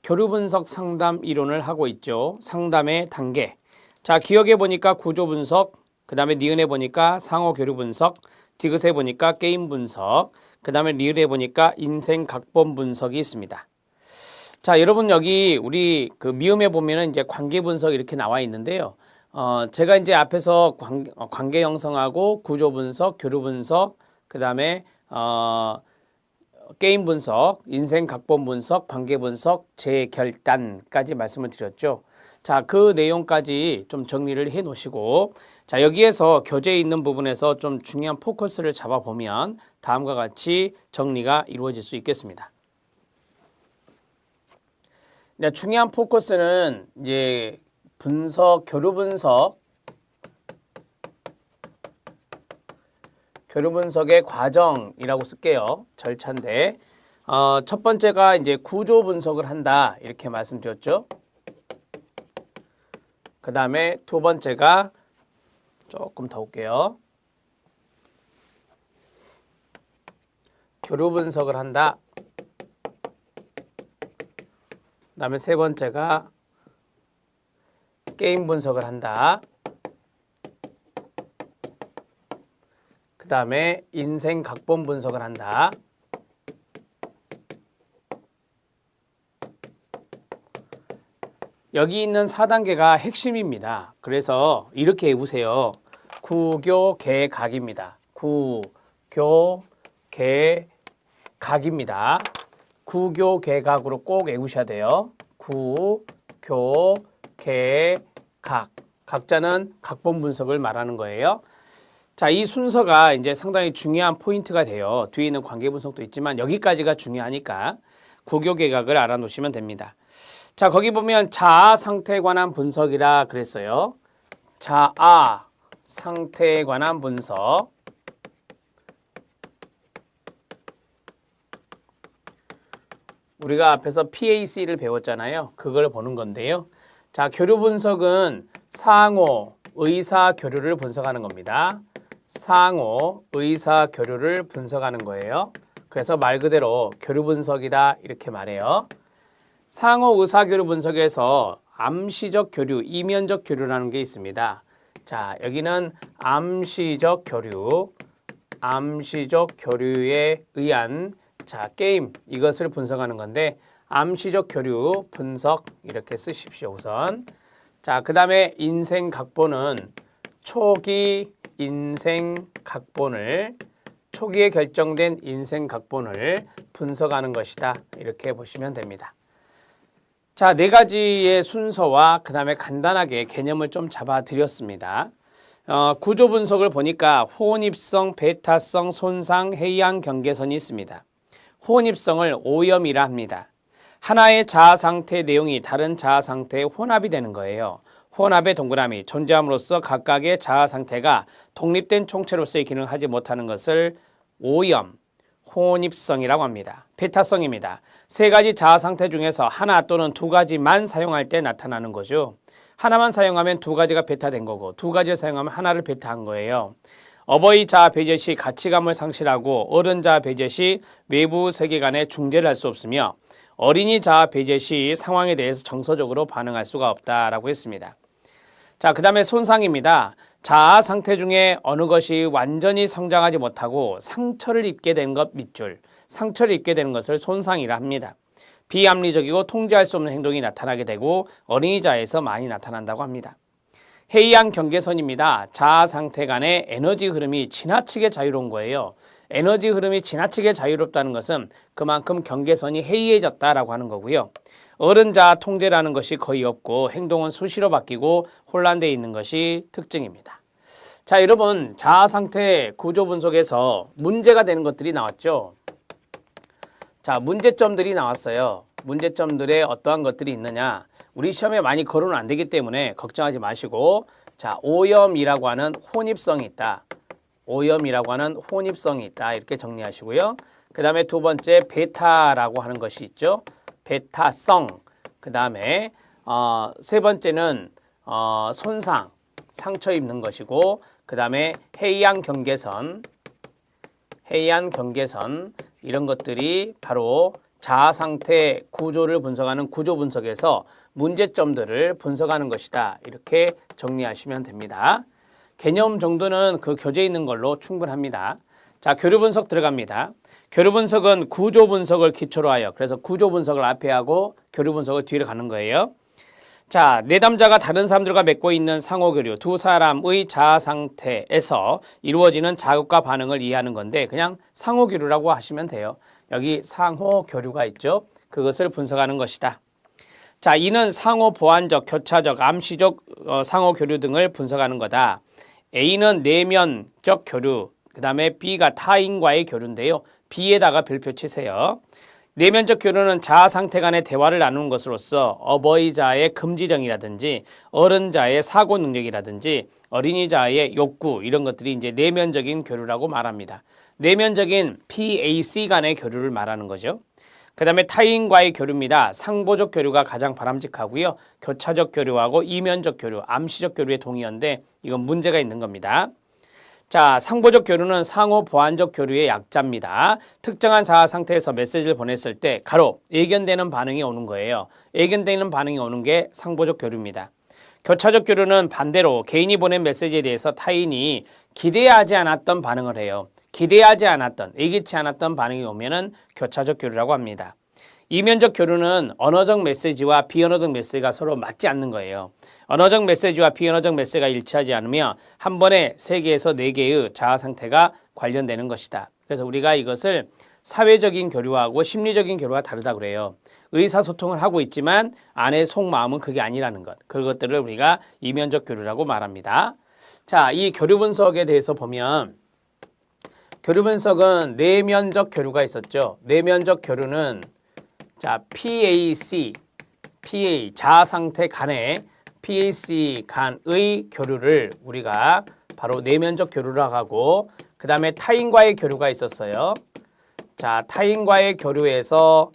교류 분석 상담 이론을 하고 있죠. 상담의 단계. 자, 기억해 보니까 구조 분석, 그 다음에 니은해 보니까 상호 교류 분석, 디귿에 보니까 게임 분석, 그 다음에 리을에 보니까 인생 각본 분석이 있습니다. 자, 여러분 여기 우리 그 미음에 보면은 이제 관계 분석 이렇게 나와 있는데요. 제가 이제 앞에서 관계 형성하고 구조 분석, 교류 분석, 그 다음에 게임 분석, 인생 각본 분석, 관계 분석, 재결단까지 말씀을 드렸죠. 자, 그 내용까지 좀 정리를 해 놓으시고, 자, 여기에서 교재에 있는 부분에서 좀 중요한 포커스를 잡아 보면 다음과 같이 정리가 이루어질 수 있겠습니다. 네, 중요한 포커스는 이제 분석, 교류 분석의 과정이라고 쓸게요. 절차인데, 첫 번째가 이제 구조 분석을 한다 이렇게 말씀드렸죠. 그 다음에 두 번째가 조금 더 올게요. 교류 분석을 한다. 그 다음에 세 번째가 게임 분석을 한다. 그 다음에 인생 각본 분석을 한다. 여기 있는 4단계가 핵심입니다. 그래서 이렇게 외우세요. 구교개각입니다. 구교개각입니다. 구교개각으로 꼭 외우셔야 돼요. 구교개각. 각자는 각본 분석을 말하는 거예요. 자, 이 순서가 이제 상당히 중요한 포인트가 돼요. 뒤에 있는 관계 분석도 있지만 여기까지가 중요하니까 구교개각을 알아놓으시면 됩니다. 자, 거기 보면 자아 상태에 관한 분석이라 그랬어요. 자아 상태에 관한 분석. 우리가 앞에서 PAC를 배웠잖아요. 그걸 보는 건데요. 자, 교류 분석은 상호 의사 교류를 분석하는 겁니다. 상호 의사 교류를 분석하는 거예요. 그래서 말 그대로 교류 분석이다 이렇게 말해요. 상호 의사 교류 분석에서 암시적 교류, 이면적 교류라는 게 있습니다. 자, 여기는 암시적 교류에 의한 게임 이것을 분석하는 건데 암시적 교류 분석 이렇게 쓰십시오 우선. 자, 그 다음에 인생 각본은 초기 인생 각본을 초기에 결정된 인생 각본을 분석하는 것이다 이렇게 보시면 됩니다. 자, 네 가지의 순서와 그 다음에 간단하게 개념을 좀 잡아 드렸습니다. 구조 분석을 보니까 호흡성, 배타성, 손상, 해이한 경계선이 있습니다. 호흡성을 오염이라 합니다. 하나의 자아 상태 내용이 다른 자아 상태의 혼합이 되는 거예요. 혼합의 동그라미, 존재함으로써 각각의 자아 상태가 독립된 총체로서의 기능을 하지 못하는 것을 오염, 혼입성이라고 합니다. 베타성입니다. 세 가지 자아 상태 중에서 하나 또는 두 가지만 사용할 때 나타나는 거죠. 하나만 사용하면 두 가지가 베타된 거고 두 가지를 사용하면 하나를 베타한 거예요. 어버이 자아 배제 시 가치감을 상실하고 어른 자아 배제 시 외부 세계관에 중재를 할 수 없으며 어린이 자아 배제 시 상황에 대해서 정서적으로 반응할 수가 없다라고 했습니다. 자, 그 다음에 손상입니다. 자아 상태 중에 어느 것이 완전히 성장하지 못하고 상처를 입게 된 것 밑줄, 상처를 입게 되는 것을 손상이라 합니다. 비합리적이고 통제할 수 없는 행동이 나타나게 되고 어린이 자아에서 많이 나타난다고 합니다. 해이한 경계선입니다. 자아 상태 간의 에너지 흐름이 지나치게 자유로운 거예요. 에너지 흐름이 지나치게 자유롭다는 것은 그만큼 경계선이 해이해졌다라고 하는 거고요. 어른 자아 통제라는 것이 거의 없고 행동은 수시로 바뀌고 혼란되어 있는 것이 특징입니다. 자, 여러분 자아 상태 구조 분석에서 문제가 되는 것들이 나왔죠. 자, 문제점들이 나왔어요. 문제점들에 어떠한 것들이 있느냐. 우리 시험에 많이 거론은 안 되기 때문에 걱정하지 마시고, 자, 오염이라고 하는 혼입성이 있다. 오염이라고 하는 혼입성이 있다. 이렇게 정리하시고요. 그 다음에 두 번째 베타라고 하는 것이 있죠. 베타성. 그 다음에 세 번째는 손상, 상처 입는 것이고, 그 다음에 해이한 경계선 이런 것들이 바로 자아 상태 구조를 분석하는 구조 분석에서 문제점들을 분석하는 것이다. 이렇게 정리하시면 됩니다. 개념 정도는 그 교재에 있는 걸로 충분합니다. 자, 교류 분석 들어갑니다. 교류 분석은 구조 분석을 기초로 하여, 그래서 구조 분석을 앞에 하고 교류 분석을 뒤로 가는 거예요. 자, 내담자가 다른 사람들과 맺고 있는 상호교류, 두 사람의 자아 상태에서 이루어지는 자극과 반응을 이해하는 건데 그냥 상호교류라고 하시면 돼요. 여기 상호교류가 있죠. 그것을 분석하는 것이다. 자, 이는 상호 보완적, 교차적, 암시적 상호교류 등을 분석하는 거다. A는 내면적 교류, 그 다음에 B가 타인과의 교류인데요. B에다가 별표 치세요. 내면적 교류는 자아 상태 간의 대화를 나누는 것으로서 어버이자의 금지령이라든지 어른자의 사고 능력이라든지 어린이자의 욕구 이런 것들이 이제 내면적인 교류라고 말합니다. 내면적인 PAC 간의 교류를 말하는 거죠. 그 다음에 타인과의 교류입니다. 상보적 교류가 가장 바람직하고요. 교차적 교류하고 이면적 교류, 암시적 교류의 동의어인데 이건 문제가 있는 겁니다. 자, 상보적 교류는 상호 보완적 교류의 약자입니다. 특정한 자아 상태에서 메시지를 보냈을 때 가로 예견되는 반응이 오는 거예요. 예견되는 반응이 오는 게 상보적 교류입니다. 교차적 교류는 반대로 개인이 보낸 메시지에 대해서 타인이 기대하지 않았던 반응을 해요. 기대하지 않았던, 예기치 않았던 반응이 오면은 교차적 교류라고 합니다. 이면적 교류는 언어적 메시지와 비언어적 메시지가 서로 맞지 않는 거예요. 언어적 메시지와 비언어적 메시지가 일치하지 않으며 한 번에 3개에서 4개의 자아 상태가 관련되는 것이다. 그래서 우리가 이것을 사회적인 교류하고 심리적인 교류가 다르다고 그래요. 의사소통을 하고 있지만 안의 속마음은 그게 아니라는 것. 그것들을 우리가 이면적 교류라고 말합니다. 자, 이 교류 분석에 대해서 보면 교류 분석은 내면적 교류가 있었죠. 내면적 교류는 자, PAC, 자아 상태 간의 PAC 간의 교류를 우리가 바로 내면적 교류라고 하고 그 다음에 타인과의 교류가 있었어요. 자, 타인과의 교류에서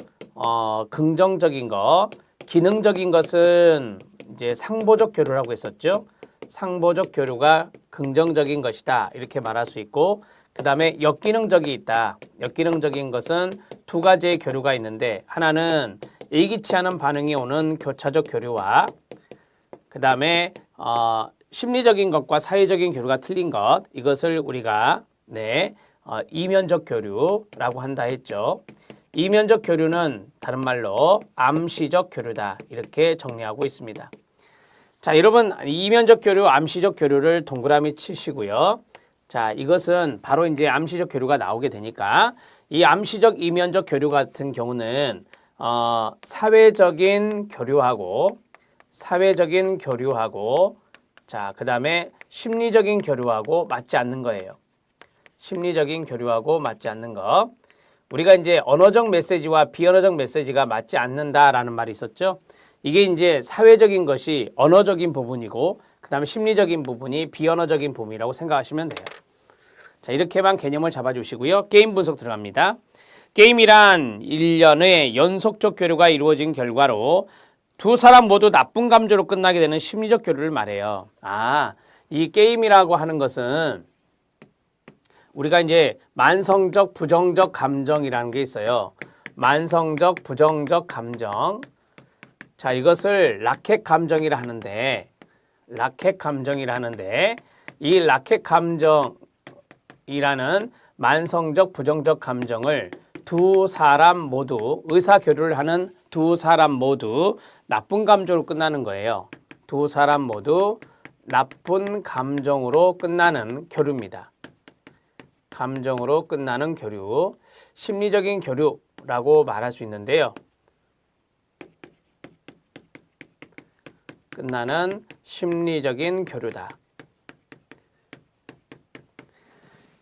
긍정적인 거, 기능적인 것은 이제 상보적 교류라고 했었죠. 상보적 교류가 긍정적인 것이다. 이렇게 말할 수 있고 그 다음에 역기능적이 있다. 역기능적인 것은 2가지의 교류가 있는데 하나는 예기치 않은 반응이 오는 교차적 교류와 그 다음에 심리적인 것과 사회적인 교류가 틀린 것 이것을 우리가 이면적 교류라고 한다 했죠. 이면적 교류는 다른 말로 암시적 교류다. 이렇게 정리하고 있습니다. 자, 여러분 이면적 교류, 암시적 교류를 동그라미 치시고요. 자, 이것은 바로 이제 암시적 교류가 나오게 되니까 이 암시적 이면적 교류 같은 경우는 사회적인 교류하고 자, 그다음에 심리적인 교류하고 맞지 않는 거예요. 심리적인 교류하고 맞지 않는 거. 우리가 이제 언어적 메시지와 비언어적 메시지가 맞지 않는다라는 말이 있었죠. 이게 이제 사회적인 것이 언어적인 부분이고 그다음에 심리적인 부분이 비언어적인 부분이라고 생각하시면 돼요. 자, 이렇게만 개념을 잡아주시고요. 게임 분석 들어갑니다. 게임이란 일련의 연속적 교류가 이루어진 결과로 두 사람 모두 나쁜 감정으로 끝나게 되는 심리적 교류를 말해요. 이 게임이라고 하는 것은 우리가 이제 만성적, 부정적 감정이라는 게 있어요. 만성적, 부정적 감정. 자, 이것을 라켓 감정이라 하는데 이 라켓 감정이라는 만성적, 부정적 감정을 두 사람 모두 의사교류를 하는 두 사람 모두 나쁜 감정으로 끝나는 거예요. 두 사람 모두 나쁜 감정으로 끝나는 교류입니다. 감정으로 끝나는 교류, 심리적인 교류라고 말할 수 있는데요. 끝나는 심리적인 교류다.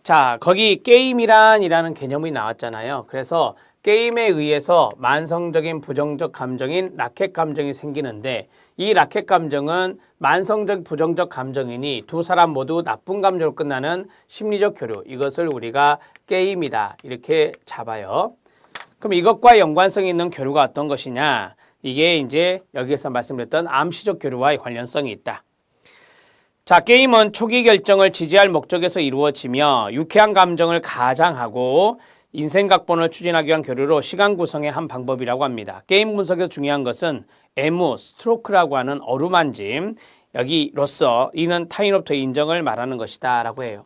자, 거기 게임이란이라는 개념이 나왔잖아요. 그래서 게임에 의해서 만성적인 부정적 감정인 라켓 감정이 생기는데 이 라켓 감정은 만성적 부정적 감정이니 두 사람 모두 나쁜 감정으로 끝나는 심리적 교류. 이것을 우리가 게임이다. 이렇게 잡아요. 그럼 이것과 연관성이 있는 교류가 어떤 것이냐? 이게 이제 여기에서 말씀드렸던 암시적 교류와의 관련성이 있다. 자, 게임은 초기 결정을 지지할 목적에서 이루어지며 유쾌한 감정을 가장하고 인생 각본을 추진하기 위한 교류로 시간 구성의 한 방법이라고 합니다. 게임 분석에서 중요한 것은 애무, 스트로크라고 하는 어루만짐, 여기로서 이는 타임로부터의 인정을 말하는 것이다 라고 해요.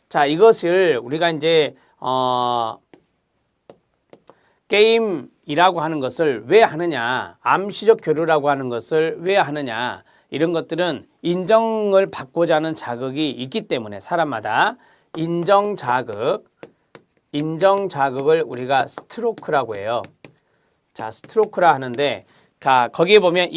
자, 이것을 우리가 이제 게임이라고 하는 것을 왜 하느냐, 암시적 교류라고 하는 것을 왜 하느냐, 이런 것들은 인정을 받고자 하는 자극이 있기 때문에 사람마다 인정 자극을 우리가 스트로크라고 해요. 자, 스트로크라 하는데 거기에 보면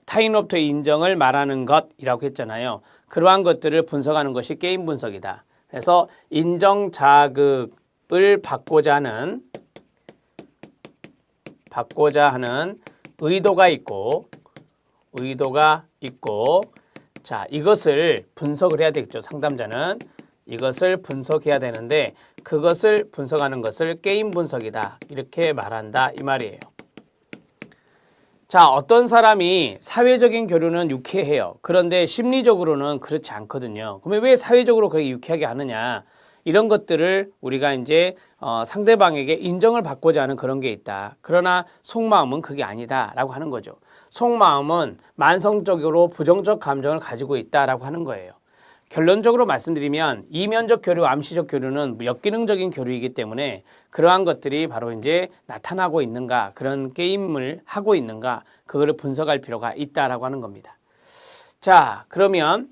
타임로부터의 인정을 말하는 것이라고 했잖아요. 그러한 것들을 분석하는 것이 게임 분석이다. 그래서 인정 자극을 받고자 하는 의도가 있고, 자, 이것을 분석을 해야 되겠죠. 상담자는 이것을 분석해야 되는데 그것을 분석하는 것을 게임 분석이다. 이렇게 말한다. 이 말이에요. 자, 어떤 사람이 사회적인 교류는 유쾌해요. 그런데 심리적으로는 그렇지 않거든요. 그러면 왜 사회적으로 그렇게 유쾌하게 하느냐? 이런 것들을 우리가 이제 상대방에게 인정을 받고자 하는 그런 게 있다. 그러나 속마음은 그게 아니다라고 하는 거죠. 속마음은 만성적으로 부정적 감정을 가지고 있다라고 하는 거예요. 결론적으로 말씀드리면 이면적 교류, 암시적 교류는 역기능적인 교류이기 때문에 그러한 것들이 바로 이제 나타나고 있는가, 그런 게임을 하고 있는가, 그거를 분석할 필요가 있다라고 하는 겁니다. 자, 그러면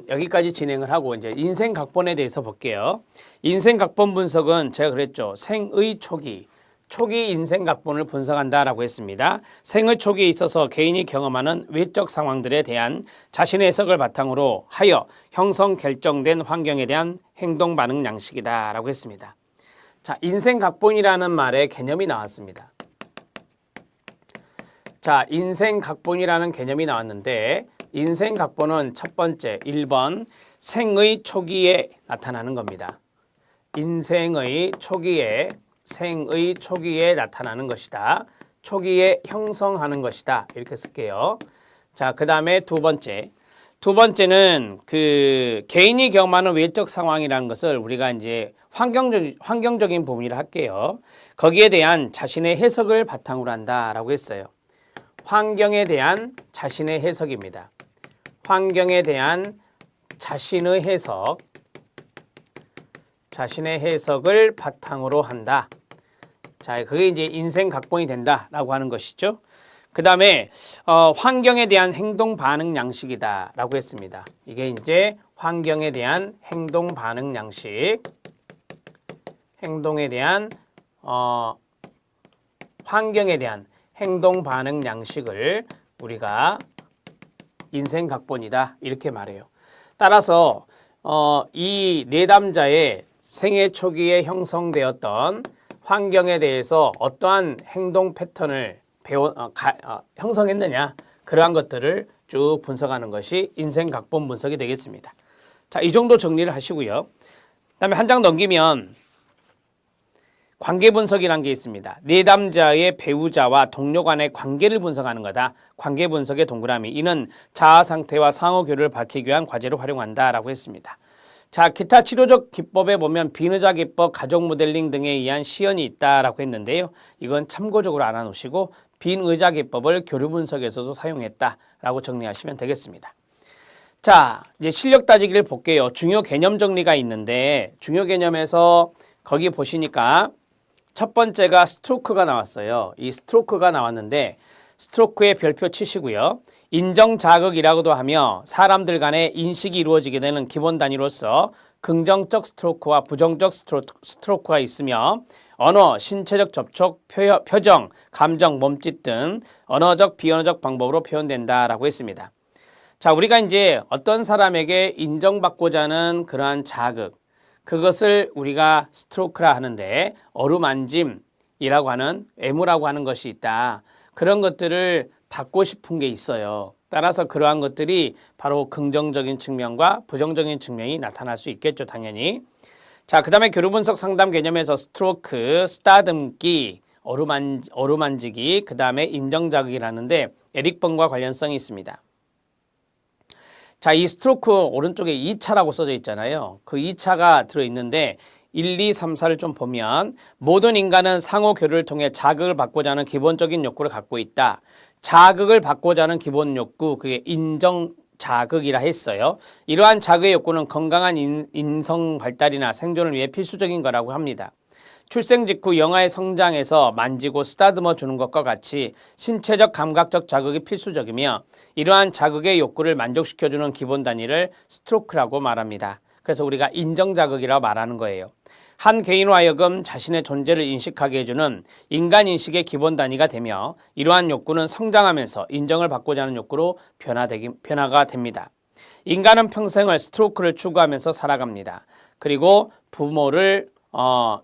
여기까지 진행을 하고 이제 인생 각본에 대해서 볼게요. 인생 각본 분석은 제가 그랬죠. 생의 초기 인생 각본을 분석한다라고 했습니다. 생의 초기에 있어서 개인이 경험하는 외적 상황들에 대한 자신의 해석을 바탕으로 하여 형성 결정된 환경에 대한 행동 반응 양식이다라고 했습니다. 자, 인생 각본이라는 말의 개념이 나왔습니다. 자, 인생 각본이라는 개념이 나왔는데 인생 각본은 첫 번째 1번 생의 초기에 나타나는 겁니다. 인생의 초기에 나타나는 것이다. 초기에 형성하는 것이다. 이렇게 쓸게요. 자, 그 다음에 두 번째는 그 개인이 경험하는 외적 상황이라는 것을 우리가 이제 환경적인 부분이라 할게요. 거기에 대한 자신의 해석을 바탕으로 한다라고 했어요. 환경에 대한 자신의 해석입니다. 환경에 대한 자신의 해석을 바탕으로 한다. 자, 그게 이제 인생 각본이 된다라고 하는 것이죠. 그 다음에 환경에 대한 행동 반응 양식이다라고 했습니다. 이게 이제 환경에 대한 행동 반응 양식, 환경에 대한 행동 반응 양식을 우리가 인생 각본이다 이렇게 말해요. 따라서 이 내담자의 생애 초기에 형성되었던 환경에 대해서 어떠한 행동 패턴을 형성했느냐, 그러한 것들을 쭉 분석하는 것이 인생 각본 분석이 되겠습니다. 자, 이 정도 정리를 하시고요. 그다음에 한 장 넘기면 관계 분석이라는 게 있습니다. 내담자의 배우자와 동료 간의 관계를 분석하는 거다. 관계 분석의 동그라미. 이는 자아 상태와 상호 교류를 밝히기 위한 과제로 활용한다라고 했습니다. 자, 기타 치료적 기법에 보면 비의자 기법, 가족 모델링 등에 의한 시연이 있다라고 했는데요. 이건 참고적으로 알아놓으시고 비의자 기법을 교류 분석에서도 사용했다라고 정리하시면 되겠습니다. 자, 이제 실력 따지기를 볼게요. 중요 개념 정리가 있는데 중요 개념에서 거기 보시니까 첫 번째가 스트로크가 나왔어요. 이 스트로크가 나왔는데 스트로크의 별표 치시고요. 인정 자극이라고도 하며 사람들 간의 인식이 이루어지게 되는 기본 단위로서 긍정적 스트로크와 부정적 스트로크가 있으며 언어, 신체적 접촉, 표정, 감정, 몸짓 등 언어적, 비언어적 방법으로 표현된다라고 했습니다. 자, 우리가 이제 어떤 사람에게 인정받고자 하는 그러한 자극, 그것을 우리가 스트로크라 하는데 어루만짐이라고 하는 애무라고 하는 것이 있다. 그런 것들을 받고 싶은 게 있어요. 따라서 그러한 것들이 바로 긍정적인 측면과 부정적인 측면이 나타날 수 있겠죠, 당연히. 자, 그 다음에 교류 분석 상담 개념에서 스트로크, 쓰다듬기, 어루만지기, 그 다음에 인정자극이라는데 에릭번과 관련성이 있습니다. 자, 이 스트로크 오른쪽에 2차라고 써져 있잖아요. 그 2차가 들어있는데 1, 2, 3, 4를 좀 보면 모든 인간은 상호 교류를 통해 자극을 받고자 하는 기본적인 욕구를 갖고 있다. 자극을 받고자 하는 기본 욕구, 그게 인정 자극이라 했어요. 이러한 자극의 욕구는 건강한 인성 발달이나 생존을 위해 필수적인 거라고 합니다. 출생 직후 영아의 성장에서 만지고 쓰다듬어 주는 것과 같이 신체적 감각적 자극이 필수적이며 이러한 자극의 욕구를 만족시켜주는 기본 단위를 스트로크라고 말합니다. 그래서 우리가 인정자극이라고 말하는 거예요. 한 개인으로 하여금 자신의 존재를 인식하게 해주는 인간인식의 기본 단위가 되며 이러한 욕구는 성장하면서 인정을 받고자 하는 욕구로 변화가 됩니다. 인간은 평생을 스트로크를 추구하면서 살아갑니다. 그리고 부모를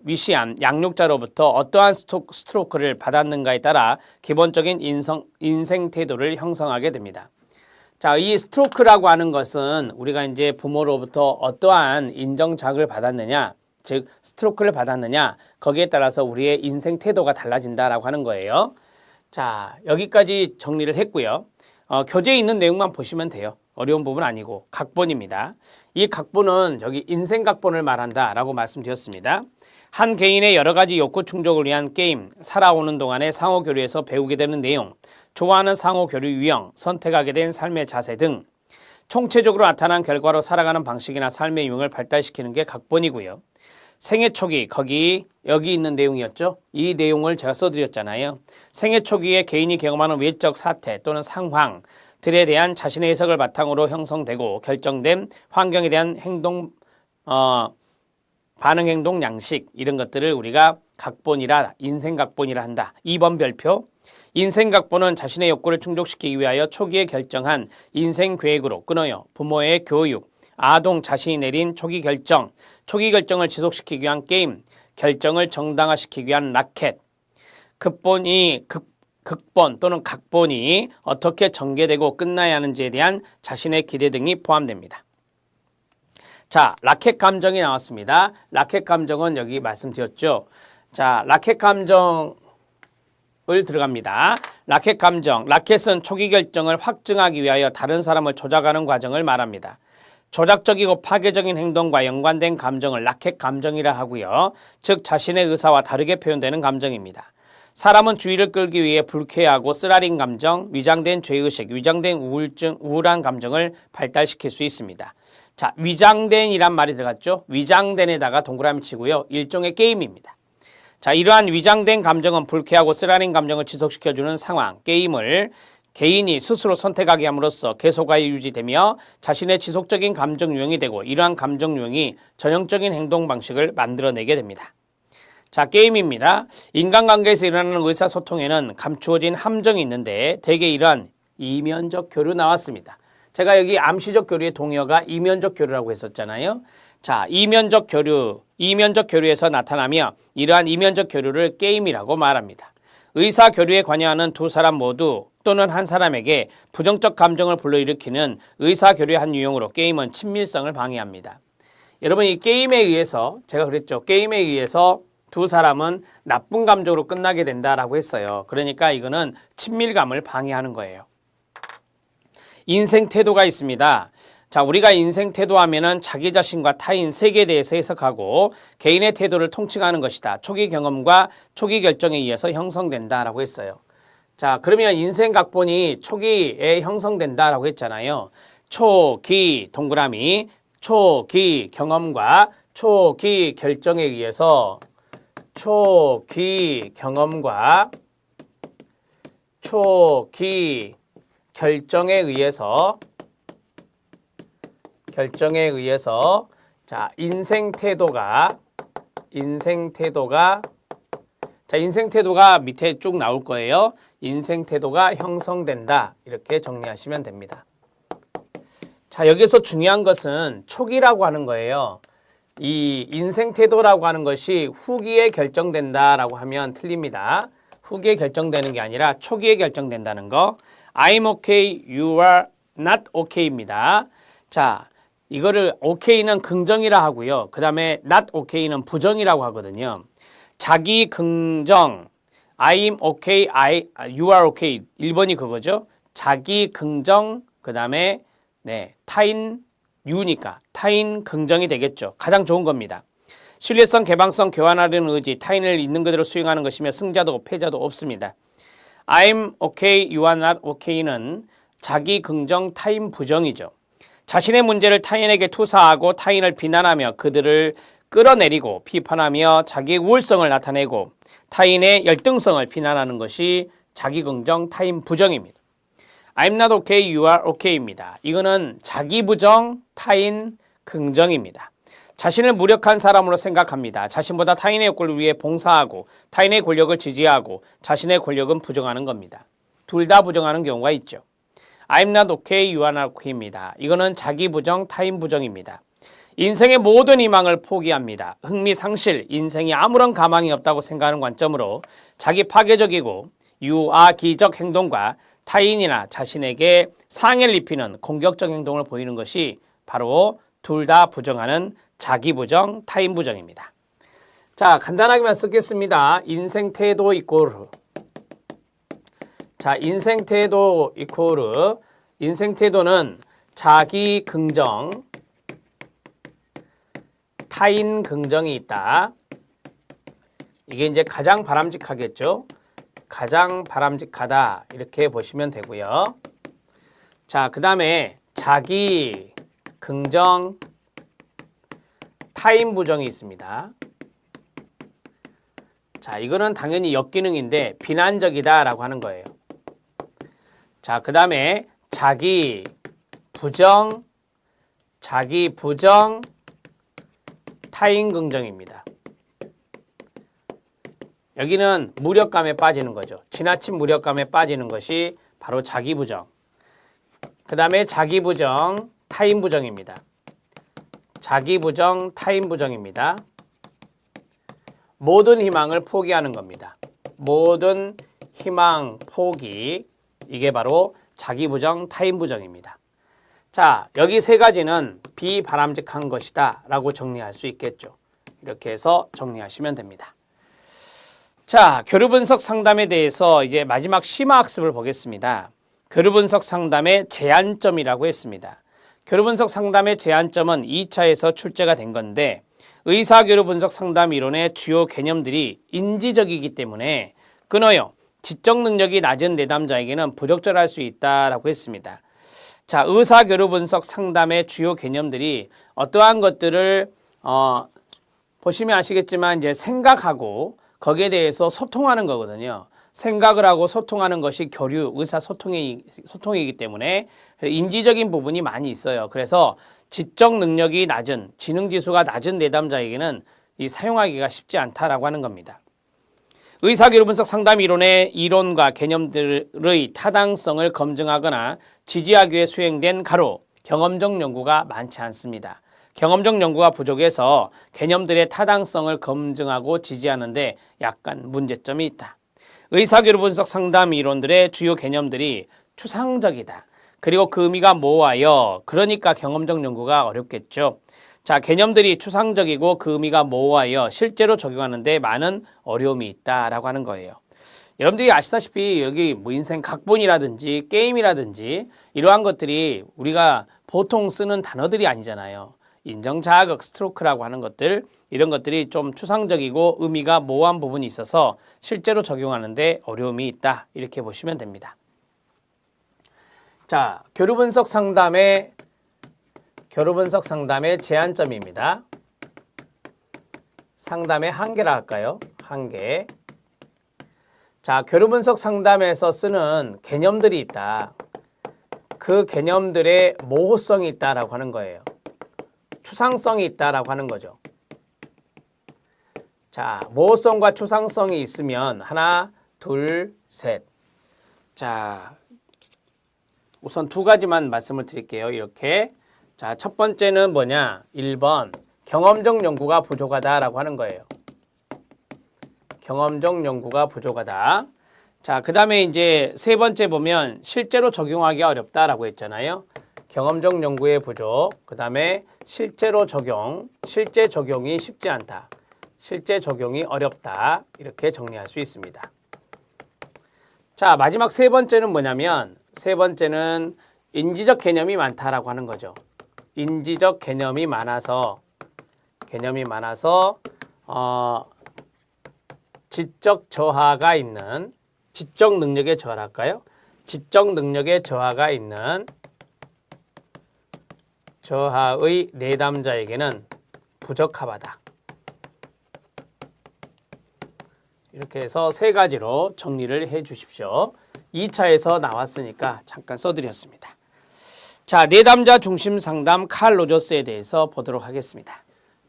위시한 양육자로부터 어떠한 스트로크를 받았는가에 따라 기본적인 인생 태도를 형성하게 됩니다. 자, 이 스트로크라고 하는 것은 우리가 이제 부모로부터 어떠한 인정자극을 받았느냐, 즉 스트로크를 받았느냐, 거기에 따라서 우리의 인생 태도가 달라진다라고 하는 거예요. 자, 여기까지 정리를 했고요. 교재에 있는 내용만 보시면 돼요. 어려운 부분 아니고 각본입니다. 이 각본은 여기 인생 각본을 말한다라고 말씀드렸습니다. 한 개인의 여러 가지 욕구 충족을 위한 게임, 살아오는 동안의 상호 교류에서 배우게 되는 내용, 좋아하는 상호 교류 유형, 선택하게 된 삶의 자세 등 총체적으로 나타난 결과로 살아가는 방식이나 삶의 유형을 발달시키는 게 각본이고요. 생애 초기, 여기 있는 내용이었죠. 이 내용을 제가 써드렸잖아요. 생애 초기에 개인이 경험하는 외적 사태 또는 상황들에 대한 자신의 해석을 바탕으로 형성되고 결정된 환경에 대한 반응 행동 양식, 이런 것들을 우리가 각본이라, 인생 각본이라 한다. 2번 별표. 인생 각본은 자신의 욕구를 충족시키기 위하여 초기에 결정한 인생 계획으로 끊어요. 부모의 교육, 아동 자신이 내린 초기 결정을 지속시키기 위한 게임, 결정을 정당화시키기 위한 라켓, 극본 또는 각본이 어떻게 전개되고 끝나야 하는지에 대한 자신의 기대 등이 포함됩니다. 자, 라켓 감정이 나왔습니다. 라켓 감정은 여기 말씀드렸죠. 자, 라켓 감정을 들어갑니다. 라켓 감정, 라켓은 초기 결정을 확증하기 위하여 다른 사람을 조작하는 과정을 말합니다. 조작적이고 파괴적인 행동과 연관된 감정을 라켓 감정이라 하고요. 즉 자신의 의사와 다르게 표현되는 감정입니다. 사람은 주의를 끌기 위해 불쾌하고 쓰라린 감정, 위장된 죄의식, 위장된 우울증, 우울한 감정을 발달시킬 수 있습니다. 자, 위장된이란 말이 들어갔죠. 위장된에다가 동그라미 치고요. 일종의 게임입니다. 자, 이러한 위장된 감정은 불쾌하고 쓰라린 감정을 지속시켜주는 상황, 게임을 개인이 스스로 선택하게 함으로써 계속하여 유지되며 자신의 지속적인 감정 유형이 되고 이러한 감정 유형이 전형적인 행동 방식을 만들어내게 됩니다. 자, 게임입니다. 인간관계에서 일어나는 의사소통에는 감추어진 함정이 있는데 대개 이러한 이면적 교류 나왔습니다. 제가 여기 암시적 교류의 동의어가 이면적 교류라고 했었잖아요. 자, 이면적 교류에서 나타나며 이러한 이면적 교류를 게임이라고 말합니다. 의사 교류에 관여하는 두 사람 모두 또는 한 사람에게 부정적 감정을 불러일으키는 의사 교류의 한 유형으로 게임은 친밀성을 방해합니다. 여러분, 이 게임에 의해서 제가 그랬죠. 게임에 의해서 두 사람은 나쁜 감정으로 끝나게 된다라고 했어요. 그러니까 이거는 친밀감을 방해하는 거예요. 인생 태도가 있습니다. 자, 우리가 인생 태도하면은 자기 자신과 타인, 세계에 대해서 해석하고 개인의 태도를 통칭하는 것이다. 초기 경험과 초기 결정에 의해서 형성된다라고 했어요. 자, 그러면 인생 각본이 초기에 형성된다라고 했잖아요. 초기 동그라미, 초기 경험과 초기 결정에 의해서 초기 경험과 초기 결정에 의해서 자, 인생 태도가 밑에 쭉 나올 거예요. 인생 태도가 형성된다. 이렇게 정리하시면 됩니다. 자, 여기서 중요한 것은 초기라고 하는 거예요. 이 인생 태도라고 하는 것이 후기에 결정된다라고 하면 틀립니다. 후기에 결정되는 게 아니라 초기에 결정된다는 거. I'm okay, you are not okay입니다. 자, 이거를 okay는 긍정이라 하고요. 그 다음에 not okay는 부정이라고 하거든요. 자기 긍정, I'm okay, you are okay. 1번이 그거죠. 자기 긍정, 그 다음에 타인 you니까 타인 긍정이 되겠죠. 가장 좋은 겁니다. 신뢰성, 개방성, 교환하려는 의지, 타인을 있는 그대로 수용하는 것이며 승자도 패자도 없습니다. I'm okay, you are not okay는 자기 긍정, 타인 부정이죠. 자신의 문제를 타인에게 투사하고 타인을 비난하며 그들을 끌어내리고 비판하며 자기의 우월성을 나타내고 타인의 열등성을 비난하는 것이 자기 긍정, 타인 부정입니다. I'm not okay, you are okay입니다. 이거는 자기 부정, 타인 긍정입니다. 자신을 무력한 사람으로 생각합니다. 자신보다 타인의 욕구를 위해 봉사하고 타인의 권력을 지지하고 자신의 권력은 부정하는 겁니다. 둘 다 부정하는 경우가 있죠. I'm not okay, you are not okay입니다. 이거는 자기 부정, 타인 부정입니다. 인생의 모든 희망을 포기합니다. 흥미 상실, 인생이 아무런 가망이 없다고 생각하는 관점으로 자기 파괴적이고 유아기적 행동과 타인이나 자신에게 상해를 입히는 공격적 행동을 보이는 것이 바로 둘 다 부정하는 자기 부정, 타인 부정입니다. 자, 간단하게만 쓰겠습니다. 인생 태도 이꼬르. 자, 인생 태도 이꼬르. 인생 태도는 자기 긍정, 타인 긍정이 있다. 이게 이제 가장 바람직하겠죠. 가장 바람직하다 이렇게 보시면 되고요. 자, 그 다음에 자기 긍정, 타인 부정이 있습니다. 자, 이거는 당연히 역기능인데 비난적이다 라고 하는 거예요. 자, 그 다음에 자기 부정, 타인 긍정입니다. 여기는 무력감에 빠지는 거죠. 지나친 무력감에 빠지는 것이 바로 자기 부정. 그 다음에 자기 부정, 타인 부정입니다. 자기 부정, 타인 부정입니다. 모든 희망을 포기하는 겁니다. 모든 희망 포기. 이게 바로 자기 부정, 타인 부정입니다. 자, 여기 세 가지는 비바람직한 것이다 라고 정리할 수 있겠죠. 이렇게 해서 정리하시면 됩니다. 자, 교류 분석 상담에 대해서 이제 마지막 심화 학습을 보겠습니다. 교류 분석 상담의 제한점이라고 했습니다. 교류 분석 상담의 제한점은 2차에서 출제가 된 건데 의사 교류 분석 상담 이론의 주요 개념들이 인지적이기 때문에 끊어요. 지적 능력이 낮은 내담자에게는 부적절할 수 있다라고 했습니다. 자, 의사 교류 분석 상담의 주요 개념들이 어떠한 것들을 보시면 아시겠지만 이제 생각하고 거기에 대해서 소통하는 거거든요. 생각을 하고 소통하는 것이 교류, 의사소통이기 때문에 인지적인 부분이 많이 있어요. 그래서 지적 능력이 낮은, 지능지수가 낮은 내담자에게는 이 사용하기가 쉽지 않다라고 하는 겁니다. 의사교류 분석 상담 이론의 이론과 개념들의 타당성을 검증하거나 지지하기 위해 수행된 경험적 연구가 많지 않습니다. 경험적 연구가 부족해서 개념들의 타당성을 검증하고 지지하는데 약간 문제점이 있다. 의사교류 분석 상담 이론들의 주요 개념들이 추상적이다. 그리고 그 의미가 모호하여 그러니까 경험적 연구가 어렵겠죠. 자, 개념들이 추상적이고 그 의미가 모호하여 실제로 적용하는데 많은 어려움이 있다라고 하는 거예요. 여러분들이 아시다시피 여기 뭐 인생 각본이라든지 게임이라든지 이러한 것들이 우리가 보통 쓰는 단어들이 아니잖아요. 인정자극, 스트로크라고 하는 것들, 이런 것들이 좀 추상적이고 의미가 모호한 부분이 있어서 실제로 적용하는데 어려움이 있다. 이렇게 보시면 됩니다. 자, 교류 분석 상담의 제한점입니다. 상담의 한계라 할까요? 한계. 자, 교류 분석 상담에서 쓰는 개념들이 있다. 그 개념들의 모호성이 있다라고 하는 거예요. 추상성이 있다라고 하는 거죠. 자, 모호성과 추상성이 있으면 하나, 둘, 셋. 자, 우선 두 가지만 말씀을 드릴게요. 이렇게. 자, 첫 번째는 뭐냐? 1번 경험적 연구가 부족하다라고 하는 거예요. 경험적 연구가 부족하다. 자, 그 다음에 이제 세 번째 보면 실제로 적용하기가 어렵다라고 했잖아요. 경험적 연구의 부족, 그 다음에 실제 적용이 쉽지 않다. 실제 적용이 어렵다. 이렇게 정리할 수 있습니다. 자, 마지막 세 번째는 뭐냐면 세 번째는 인지적 개념이 많다라고 하는 거죠. 인지적 개념이 많아서 개념이 많아서 지적 저하가 있는, 지적 능력의 저하랄까요? 지적 능력의 저하가 있는 저하의 내담자에게는 부적합하다. 이렇게 해서 세 가지로 정리를 해 주십시오. 2차에서 나왔으니까 잠깐 써드렸습니다. 자, 내담자 중심 상담 칼 로저스에 대해서 보도록 하겠습니다.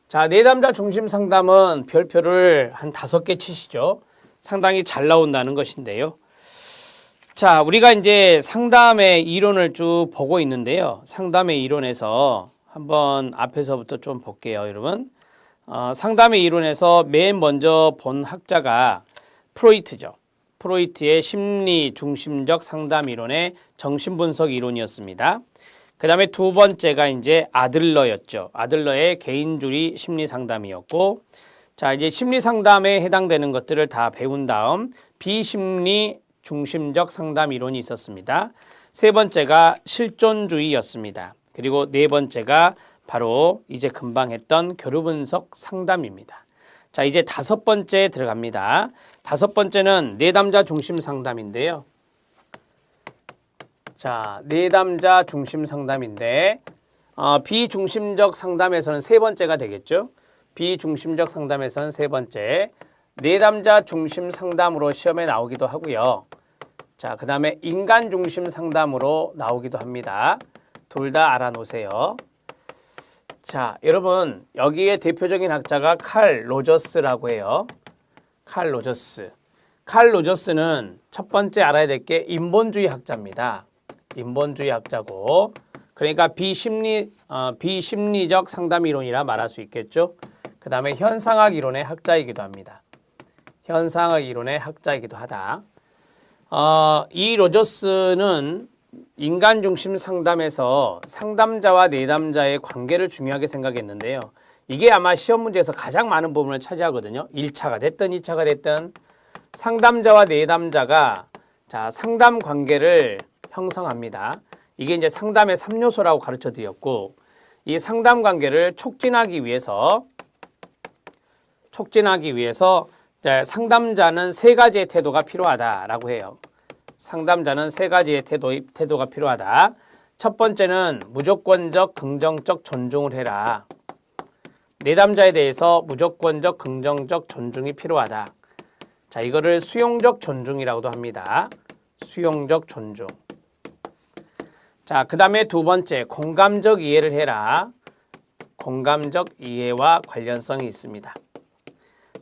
자, 내담자 중심 상담은 별표를 한 5개 치시죠. 상당히 잘 나온다는 것인데요. 자, 우리가 이제 상담의 이론을 쭉 보고 있는데요. 상담의 이론에서 한번 앞에서부터 좀 볼게요, 여러분. 상담의 이론에서 맨 먼저 본 학자가 프로이트죠. 프로이트의 심리 중심적 상담 이론의 정신분석 이론이었습니다. 그 다음에 두 번째가 이제 아들러였죠. 아들러의 개인주의 심리 상담이었고, 자, 이제 심리 상담에 해당되는 것들을 다 배운 다음 비심리 중심적 상담 이론이 있었습니다. 세 번째가 실존주의였습니다. 그리고 네 번째가 바로 이제 금방 했던 교류분석 상담입니다. 자, 이제 5번째 들어갑니다. 5번째는 내담자 중심 상담인데요. 자, 내담자 중심 상담인데 비중심적 상담에서는 세 번째가 되겠죠. 비중심적 상담에서는 세 번째, 내담자 중심 상담으로 시험에 나오기도 하고요. 자, 그 다음에 인간 중심 상담으로 나오기도 합니다. 둘 다 알아놓으세요. 자, 여러분 여기에 대표적인 학자가 칼 로저스라고 해요. 칼 로저스. 칼 로저스는 첫 번째 알아야 될 게 인본주의 학자입니다. 인본주의 학자고, 그러니까 비심리적 상담 이론이라 말할 수 있겠죠. 그 다음에 현상학 이론의 학자이기도 합니다. 현상학 이론의 학자이기도 하다. 이 로저스는 인간 중심 상담에서 상담자와 내담자의 관계를 중요하게 생각했는데요. 이게 아마 시험 문제에서 가장 많은 부분을 차지하거든요. 1차가 됐든 2차가 됐든 상담자와 내담자가 자, 상담 관계를 형성합니다. 이게 이제 상담의 3요소라고 가르쳐 드렸고, 이 상담 관계를 촉진하기 위해서 상담자는 3가지의 태도가 필요하다라고 해요. 상담자는 3가지의 태도가 필요하다. 첫 번째는 무조건적 긍정적 존중을 해라. 내담자에 대해서 무조건적 긍정적 존중이 필요하다. 자, 이거를 수용적 존중이라고도 합니다. 수용적 존중. 자, 그 다음에 두 번째, 공감적 이해를 해라. 공감적 이해와 관련성이 있습니다.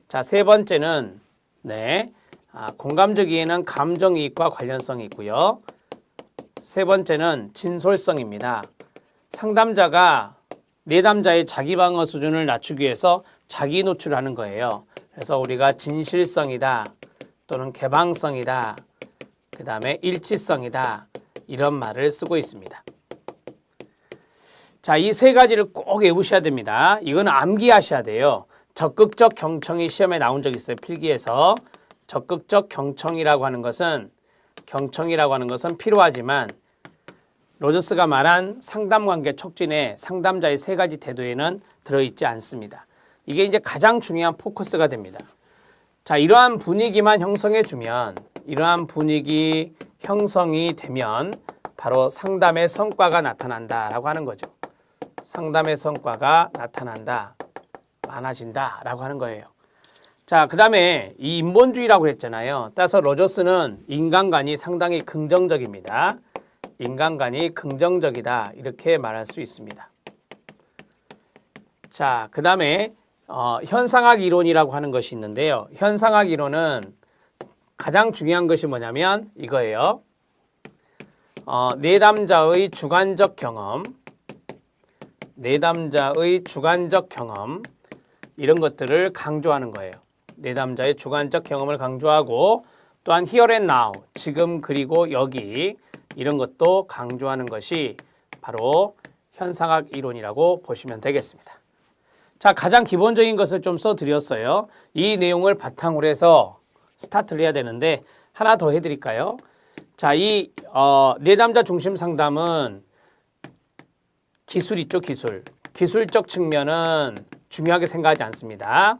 자, 세 번째는 공감적 이해는 감정이입과 관련성이 있고요. 세 번째는 진솔성입니다. 상담자가 내담자의 자기 방어 수준을 낮추기 위해서 자기 노출하는 거예요. 그래서 우리가 진실성이다 또는 개방성이다, 그 다음에 일치성이다, 이런 말을 쓰고 있습니다. 자, 이 3가지를 꼭 외우셔야 됩니다. 이건 암기하셔야 돼요. 적극적 경청이 시험에 나온 적 있어요. 필기에서. 적극적 경청이라고 하는 것은 필요하지만 로저스가 말한 상담관계 촉진에 상담자의 3가지 태도에는 들어있지 않습니다. 이게 이제 가장 중요한 포커스가 됩니다. 자, 이러한 분위기만 형성해 주면, 이러한 분위기 형성이 되면 바로 상담의 성과가 나타난다라고 하는 거죠. 상담의 성과가 나타난다, 많아진다라고 하는 거예요. 자, 그 다음에 이 인본주의라고 했잖아요. 따라서 로저스는 인간관이 상당히 긍정적입니다. 인간관이 긍정적이다, 이렇게 말할 수 있습니다. 자, 그 다음에 현상학 이론이라고 하는 것이 있는데요. 현상학 이론은 가장 중요한 것이 뭐냐면 이거예요. 내담자의 주관적 경험, 이런 것들을 강조하는 거예요. 내담자의 주관적 경험을 강조하고, 또한 here and now, 지금 그리고 여기, 이런 것도 강조하는 것이 바로 현상학 이론이라고 보시면 되겠습니다. 자, 가장 기본적인 것을 좀 써드렸어요. 이 내용을 바탕으로 해서 스타트를 해야 되는데 하나 더 해드릴까요? 자, 이 내담자 중심 상담은 기술 있죠, 기술. 기술적 측면은 중요하게 생각하지 않습니다.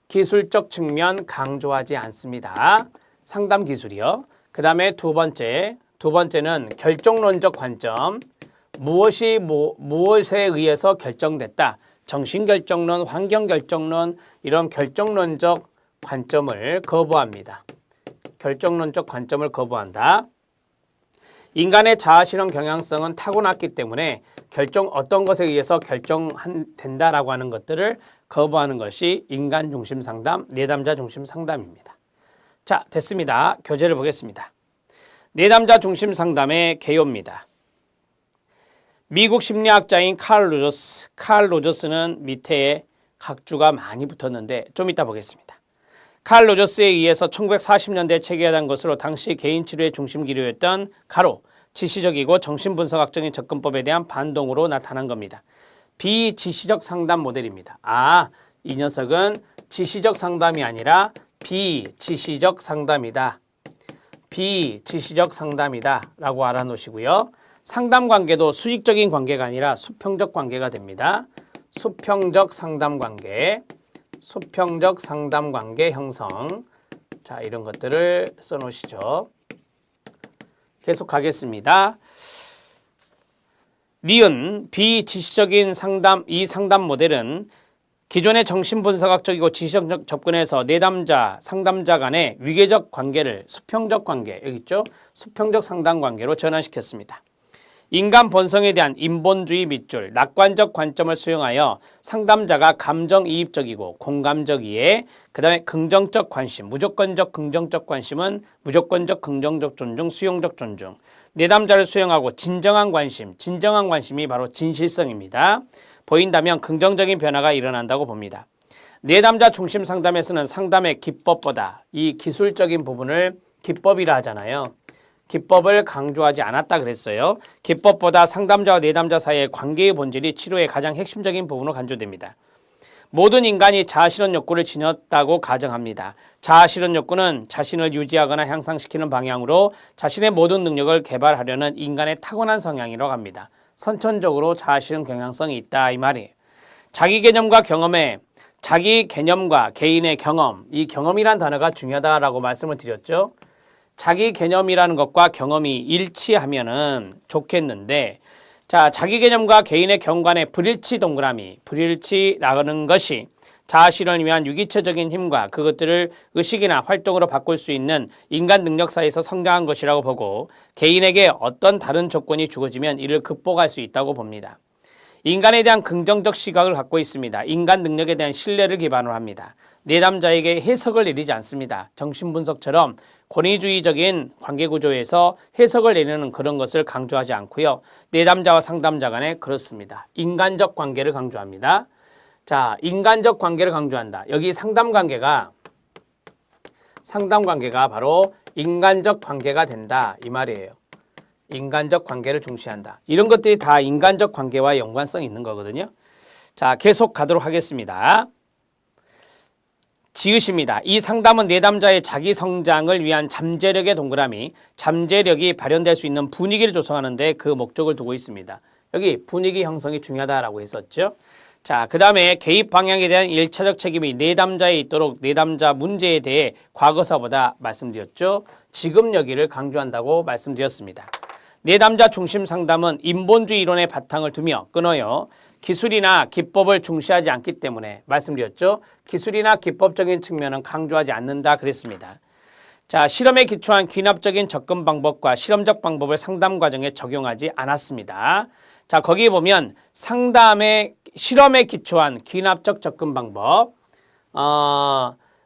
기술적 측면 강조하지 않습니다. 상담 기술이요. 그 다음에 두 번째는 결정론적 관점. 무엇에 의해서 결정됐다. 정신결정론, 환경결정론 이런 결정론적 관점을 거부합니다. 결정론적 관점을 거부한다. 인간의 자아실현 경향성은 타고났기 때문에 어떤 것에 의해서 결정된다라고 하는 것들을 거부하는 것이 인간 중심 상담, 내담자 중심 상담입니다. 자, 됐습니다. 교재를 보겠습니다. 내담자 중심 상담의 개요입니다. 미국 심리학자인 칼 로저스는 밑에 각주가 많이 붙었는데 좀 이따 보겠습니다. 칼 로저스에 의해서 1940년대에 체계화된 것으로 당시 개인치료의 중심 기류였던 지시적이고 정신분석학적인 접근법에 대한 반동으로 나타난 겁니다. 비지시적 상담 모델입니다. 이 녀석은 지시적 상담이 아니라 비지시적 상담이다. 비지시적 상담이다 라고 알아놓으시고요. 상담 관계도 수직적인 관계가 아니라 수평적 관계가 됩니다. 수평적 상담 관계 형성. 자, 이런 것들을 써놓으시죠. 계속 가겠습니다. 니은 비지시적인 상담, 이 상담 모델은 기존의 정신분석학적이고 지시적 접근에서 내담자, 상담자 간의 위계적 관계를 수평적 관계, 여기 있죠? 수평적 상담 관계로 전환시켰습니다. 인간 본성에 대한 인본주의 밑줄, 낙관적 관점을 수용하여 상담자가 감정이입적이고 공감적이에 그 다음에 긍정적 관심, 무조건적 긍정적 관심은 무조건적 긍정적 존중, 수용적 존중. 내담자를 수용하고 진정한 관심이 바로 진실성입니다. 보인다면 긍정적인 변화가 일어난다고 봅니다. 내담자 중심 상담에서는 상담의 기법보다 이 기술적인 부분을 기법이라 하잖아요. 기법을 강조하지 않았다 그랬어요. 기법보다 상담자와 내담자 사이의 관계의 본질이 치료의 가장 핵심적인 부분으로 간주됩니다. 모든 인간이 자아실현 욕구를 지녔다고 가정합니다. 자아실현 욕구는 자신을 유지하거나 향상시키는 방향으로 자신의 모든 능력을 개발하려는 인간의 타고난 성향이라고 합니다. 선천적으로 자아실현 경향성이 있다 이 말이에요. 자기 개념과 개인의 경험, 이 경험이란 단어가 중요하다라고 말씀을 드렸죠. 자기 개념이라는 것과 경험이 일치하면은 좋겠는데, 자, 자기 개념과 개인의 경관의 불일치라는 것이 자아실현을 위한 유기체적인 힘과 그것들을 의식이나 활동으로 바꿀 수 있는 인간 능력 사이에서 성장한 것이라고 보고, 개인에게 어떤 다른 조건이 주어지면 이를 극복할 수 있다고 봅니다. 인간에 대한 긍정적 시각을 갖고 있습니다. 인간 능력에 대한 신뢰를 기반으로 합니다. 내담자에게 해석을 내리지 않습니다. 정신분석처럼 권위주의적인 관계구조에서 해석을 내리는 그런 것을 강조하지 않고요. 내담자와 상담자 간에 그렇습니다. 인간적 관계를 강조합니다. 자, 인간적 관계를 강조한다. 여기 상담 관계가 바로 인간적 관계가 된다 이 말이에요. 인간적 관계를 중시한다. 이런 것들이 다 인간적 관계와 연관성이 있는 거거든요. 자, 계속 가도록 하겠습니다. 지읒입니다. 이 상담은 내담자의 자기 성장을 위한 잠재력의 동그라미, 잠재력이 발현될 수 있는 분위기를 조성하는 데 그 목적을 두고 있습니다. 여기 분위기 형성이 중요하다라고 했었죠. 자, 그 다음에 개입 방향에 대한 1차적 책임이 내담자에 있도록 내담자 문제에 대해 과거사보다 말씀드렸죠. 지금 여기를 강조한다고 말씀드렸습니다. 내담자 중심 상담은 인본주의 이론의 바탕을 두며 끊어요. 기술이나 기법을 중시하지 않기 때문에 말씀드렸죠. 기술이나 기법적인 측면은 강조하지 않는다 그랬습니다. 자, 실험에 기초한 귀납적인 접근 방법과 실험적 방법을 상담 과정에 적용하지 않았습니다. 자, 거기에 보면 상담의 실험에 기초한 귀납적 접근 방법.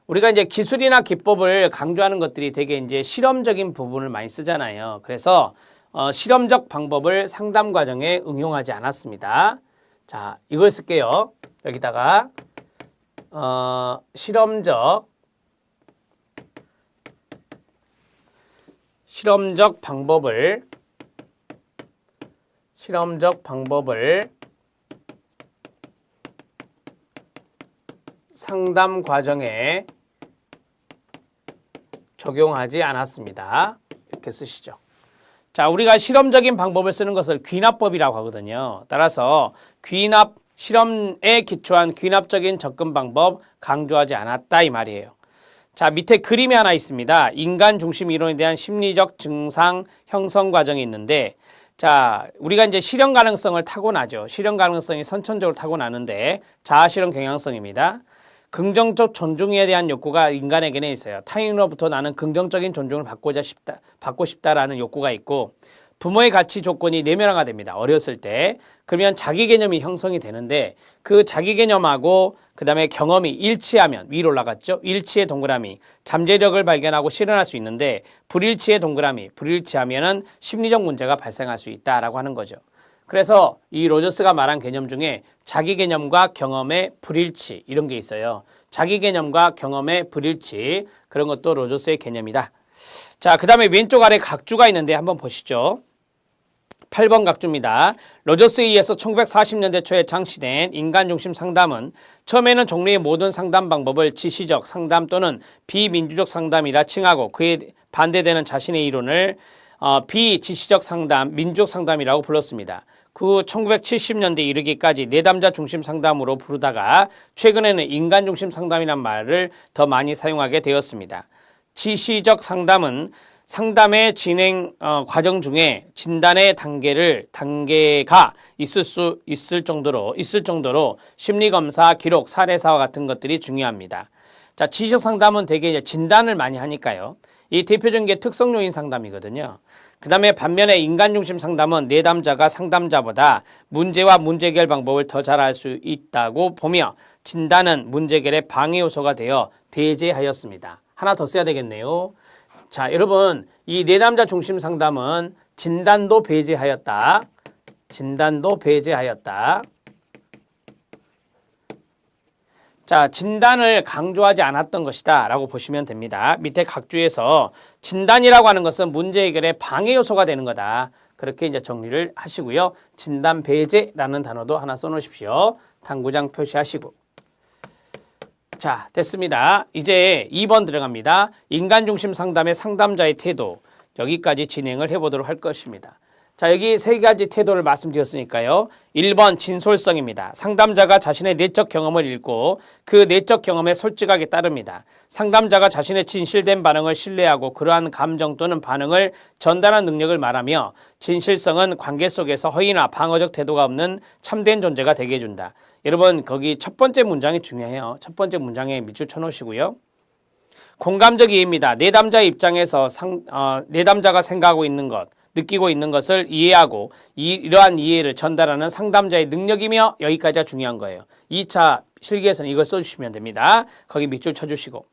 우리가 이제 기술이나 기법을 강조하는 것들이 되게 이제 실험적인 부분을 많이 쓰잖아요. 그래서 실험적 방법을 상담 과정에 응용하지 않았습니다. 자, 이걸 쓸게요. 여기다가 실험적 방법을 상담 과정에 적용하지 않았습니다. 이렇게 쓰시죠. 자, 우리가 실험적인 방법을 쓰는 것을 귀납법이라고 하거든요. 따라서 귀납 실험에 기초한 귀납적인 접근 방법 강조하지 않았다 이 말이에요. 자, 밑에 그림이 하나 있습니다. 인간 중심 이론에 대한 심리적 증상 형성 과정이 있는데, 자, 우리가 이제 실현 가능성을 타고나죠. 실현 가능성이 선천적으로 타고나는데 자아 실현 경향성입니다. 긍정적 존중에 대한 욕구가 인간에게는 있어요. 타인으로부터 나는 긍정적인 존중을 받고 싶다라는 욕구가 있고, 부모의 가치 조건이 내면화가 됩니다. 어렸을 때. 그러면 자기 개념이 형성이 되는데 그 자기 개념하고 그다음에 경험이 일치하면 위로 올라갔죠. 일치의 동그라미. 잠재력을 발견하고 실현할 수 있는데 불일치의 동그라미. 불일치하면은 심리적 문제가 발생할 수 있다라고 하는 거죠. 그래서 이 로저스가 말한 개념 중에 자기 개념과 경험의 불일치 이런 게 있어요. 자기 개념과 경험의 불일치 그런 것도 로저스의 개념이다. 자, 그 다음에 왼쪽 아래 각주가 있는데 한번 보시죠. 8번 각주입니다. 로저스에 의해서 1940년대 초에 창시된 인간중심 상담은 처음에는 종류의 모든 상담 방법을 지시적 상담 또는 비민주적 상담이라 칭하고 그에 반대되는 자신의 이론을 비지시적 상담, 민주적 상담이라고 불렀습니다. 그 1970년대 이르기까지 내담자 중심 상담으로 부르다가 최근에는 인간 중심 상담이란 말을 더 많이 사용하게 되었습니다. 지시적 상담은 상담의 진행 과정 중에 진단의 단계가 있을 정도로 심리검사, 기록, 사례사와 같은 것들이 중요합니다. 자, 지시적 상담은 대개 이제 진단을 많이 하니까요. 이 대표적인 게 특성 요인 상담이거든요. 그 다음에 반면에 인간 중심 상담은 내담자가 상담자보다 문제와 문제 해결 방법을 더 잘 알 수 있다고 보며 진단은 문제 해결의 방해 요소가 되어 배제하였습니다. 하나 더 써야 되겠네요. 자, 여러분, 이 내담자 중심 상담은 진단도 배제하였다. 진단도 배제하였다. 자, 진단을 강조하지 않았던 것이다 라고 보시면 됩니다. 밑에 각주에서 진단이라고 하는 것은 문제 해결의 방해 요소가 되는 거다. 그렇게 이제 정리를 하시고요. 진단 배제라는 단어도 하나 써놓으십시오. 당구장 표시하시고. 자, 됐습니다. 이제 2번 들어갑니다. 인간 중심 상담의 상담자의 태도. 여기까지 진행을 해보도록 할 것입니다. 자, 여기 세 가지 태도를 말씀드렸으니까요. 1번 진솔성입니다. 상담자가 자신의 내적 경험을 읽고 그 내적 경험에 솔직하게 따릅니다. 상담자가 자신의 진실된 반응을 신뢰하고 그러한 감정 또는 반응을 전달하는 능력을 말하며 진실성은 관계 속에서 허위나 방어적 태도가 없는 참된 존재가 되게 해준다. 여러분, 거기 첫 번째 문장이 중요해요. 첫 번째 문장에 밑줄 쳐놓으시고요. 공감적 이해입니다. 내담자의 입장에서 내담자가 생각하고 있는 것, 느끼고 있는 것을 이해하고 이러한 이해를 전달하는 상담자의 능력이며 여기까지가 중요한 거예요. 2차 실기에서는 이걸 써주시면 됩니다. 거기 밑줄 쳐주시고.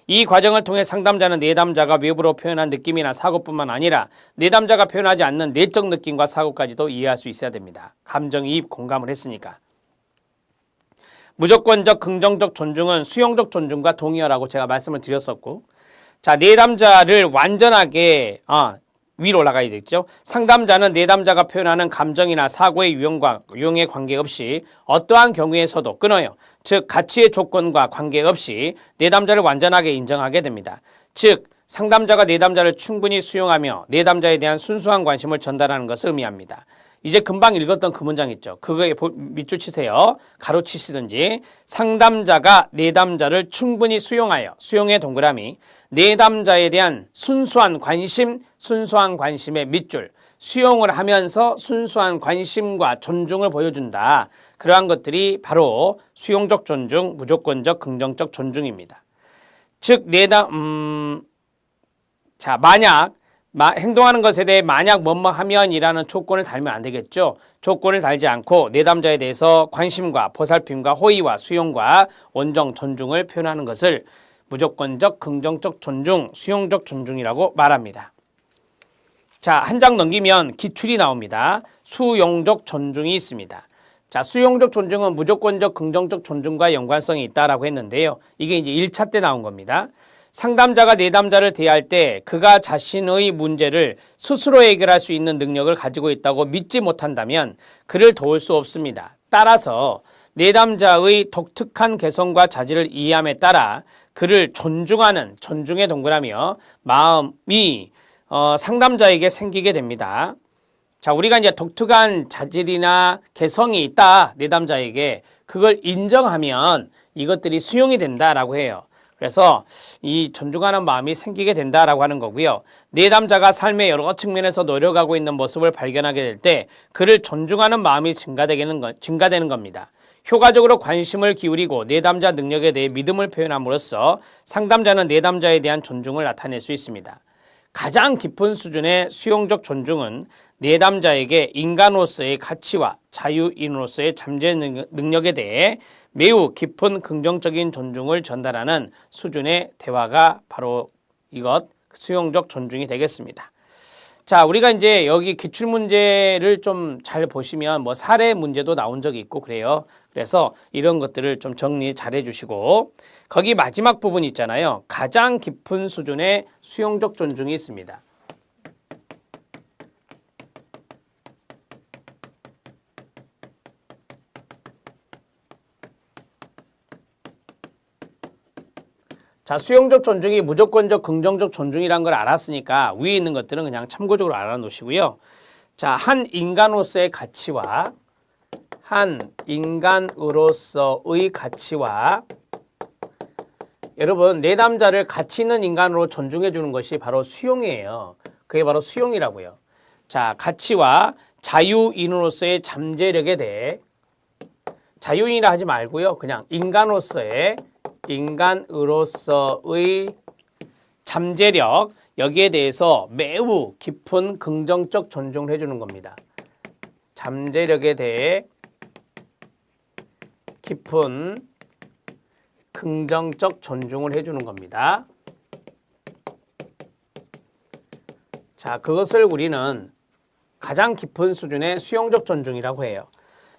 이 과정을 통해 상담자는 내담자가 외부로 표현한 느낌이나 사고뿐만 아니라 내담자가 표현하지 않는 내적 느낌과 사고까지도 이해할 수 있어야 됩니다. 감정이입, 공감을 했으니까. 무조건적 긍정적 존중은 수용적 존중과 동의어라고 제가 말씀을 드렸었고, 자, 내담자를 완전하게 위로 올라가야 되겠죠. 상담자는 내담자가 표현하는 감정이나 사고의 유형에 관계없이 어떠한 경우에서도 끊어요. 즉 가치의 조건과 관계없이 내담자를 완전하게 인정하게 됩니다. 즉 상담자가 내담자를 충분히 수용하며 내담자에 대한 순수한 관심을 전달하는 것을 의미합니다. 이제 금방 읽었던 그 문장 있죠. 그거에 밑줄 치세요. 가로 치시든지. 상담자가 내담자를 충분히 수용하여, 수용의 동그라미, 내담자에 대한 순수한 관심, 순수한 관심의 밑줄, 수용을 하면서 순수한 관심과 존중을 보여준다. 그러한 것들이 바로 수용적 존중, 무조건적 긍정적 존중입니다. 즉 자, 만약 행동하는 것에 대해 만약 뭐뭐 하면이라는 조건을 달면 안 되겠죠. 조건을 달지 않고 내담자에 대해서 관심과 보살핌과 호의와 수용과 온정, 존중을 표현하는 것을 무조건적, 긍정적 존중, 수용적 존중이라고 말합니다. 자, 한 장 넘기면 기출이 나옵니다. 수용적 존중이 있습니다. 자, 수용적 존중은 무조건적, 긍정적 존중과 연관성이 있다라고 했는데요. 이게 이제 1차 때 나온 겁니다. 상담자가 내담자를 대할 때 그가 자신의 문제를 스스로 해결할 수 있는 능력을 가지고 있다고 믿지 못한다면 그를 도울 수 없습니다. 따라서 내담자의 독특한 개성과 자질을 이해함에 따라 그를 존중하는, 존중의 동그라미요, 마음이 상담자에게 생기게 됩니다. 자, 우리가 이제 독특한 자질이나 개성이 있다, 내담자에게 그걸 인정하면 이것들이 수용이 된다라고 해요. 그래서 이 존중하는 마음이 생기게 된다라고 하는 거고요. 내담자가 삶의 여러 측면에서 노력하고 있는 모습을 발견하게 될 때 그를 존중하는 마음이 증가되는 겁니다. 효과적으로 관심을 기울이고 내담자 능력에 대해 믿음을 표현함으로써 상담자는 내담자에 대한 존중을 나타낼 수 있습니다. 가장 깊은 수준의 수용적 존중은 내담자에게 인간으로서의 가치와 자유인으로서의 잠재 능력에 대해 매우 깊은 긍정적인 존중을 전달하는 수준의 대화가 바로 이것 수용적 존중이 되겠습니다. 자, 우리가 이제 여기 기출문제를 좀 잘 보시면 뭐 사례 문제도 나온 적이 있고 그래요. 그래서 이런 것들을 좀 정리 잘 해주시고 거기 마지막 부분 있잖아요. 가장 깊은 수준의 수용적 존중이 있습니다. 자, 수용적 존중이 무조건적 긍정적 존중이란 걸 알았으니까 위에 있는 것들은 그냥 참고적으로 알아놓으시고요. 자, 한 인간으로서의 가치와 여러분 내담자를 가치 있는 인간으로 존중해 주는 것이 바로 수용이에요. 그게 바로 수용이라고요. 자, 가치와 자유인으로서의 잠재력에 대해 자유인이라 하지 말고요. 그냥 인간으로서의 잠재력 여기에 대해서 매우 깊은 긍정적 존중을 해주는 겁니다. 잠재력에 대해 깊은 긍정적 존중을 해주는 겁니다. 자, 그것을 우리는 가장 깊은 수준의 수용적 존중이라고 해요.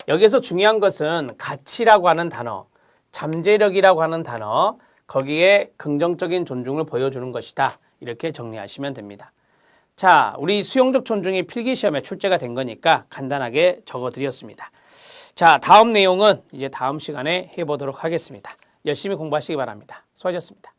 여기서 중요한 것은 가치라고 하는 단어, 잠재력이라고 하는 단어, 거기에 긍정적인 존중을 보여주는 것이다. 이렇게 정리하시면 됩니다. 자, 우리 수용적 존중이 필기시험에 출제가 된 거니까 간단하게 적어드렸습니다. 자, 다음 내용은 이제 다음 시간에 해보도록 하겠습니다. 열심히 공부하시기 바랍니다. 수고하셨습니다.